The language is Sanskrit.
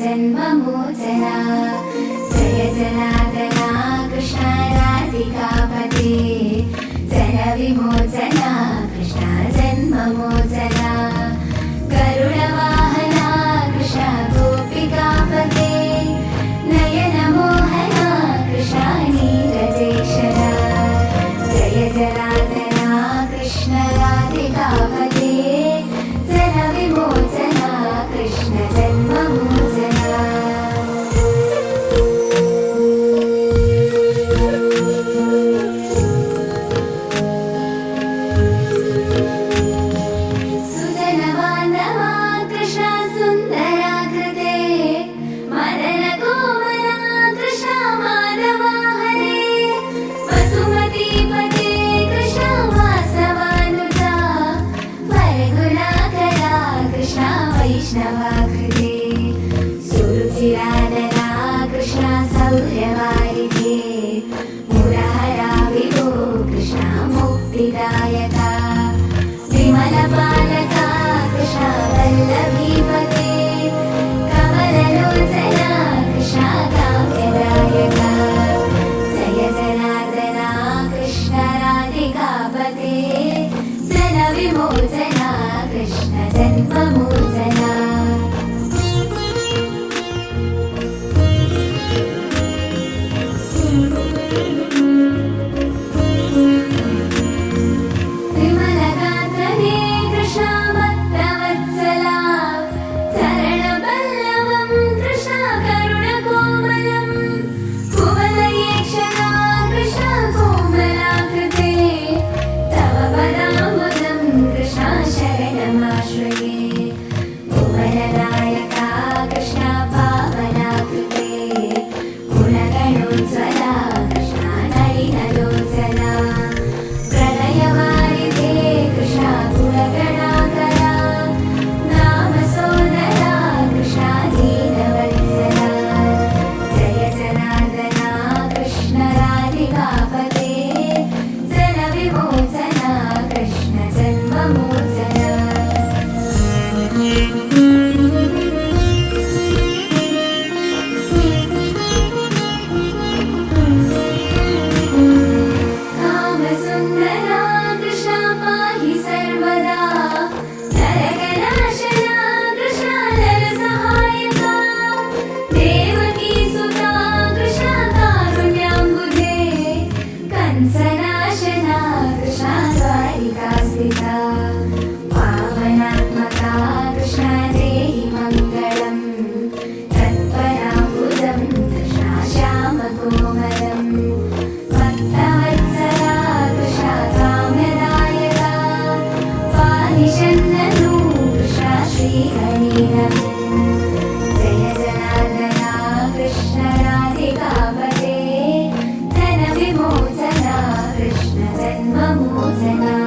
जन्ममोचना जय जनार्दना कृष्ण राधिकापते जनविमोचना कृष्ण जन्ममोचना गरुडवाहना कृष्ण गोपिकापते नयनमोहना कृष्ण नीरजेशना जय जनार्दना कृष्ण राधिकापते जनविमोचना कृष्ण जन्ममोचना सुजनबान्धवा कृष्ण सुन्दराकृते मदनकोमला कृष्ण माधवा हरे वसुमतीपते कृष्ण वासवानुजा वरगुणाकरा कृष्ण वैष्णवाकृते सुरुचिरानना कृष्ण सौर्यवारिधे मुरहरा विभो कृष्ण मुक्तिदायका विमलपालका कृष्ण वल्लभीपते कमललोचना कृष्ण काव्यदायका जय जनार्दना कृष्ण राधिकापते जनविमोचना कृष्ण जन्ममोचना विमलगात्रने कृष्ण भक्तवत्सला चरणपल्लवं कृष्ण करुणकोमलं कुवलयेक्षणा कृष्ण कोमलाकृते तव पदाम्बुजं कृष्ण शरणमाश्रये भुवननायका कृष्ण पावनाकृते गुणगणोज्ज्वला कृष्ण नलिनलोचना प्रणयवारिधे कृष्ण गुणगणाकरा नामसोदरा कृष्ण दीनवत्सला जय जनार्दना कृष्ण राधिकापते जनविमोचना कृष्ण जन्ममोचना कामसुन्दरा कृष्ण पाहि सर्वदा नरकनाशना कृष्ण नरसहायका देवकीसुता कृष्ण कारुण्याम्बुधे कंसनाशना कृष्ण द्वारिकास्थिता पावनात्मका कृष्ण देहि मङ्गलम् तत्पराम्बुजं कृष्ण श्यामकोमलम् भक्तवत्सला कृष्ण काम्यदायका पाहिषन्ननु कृष्ण श्रीहरिणम् जय जनार्दना कृष्ण राधिकापते जनविमोचना कृष्ण जन्ममोचना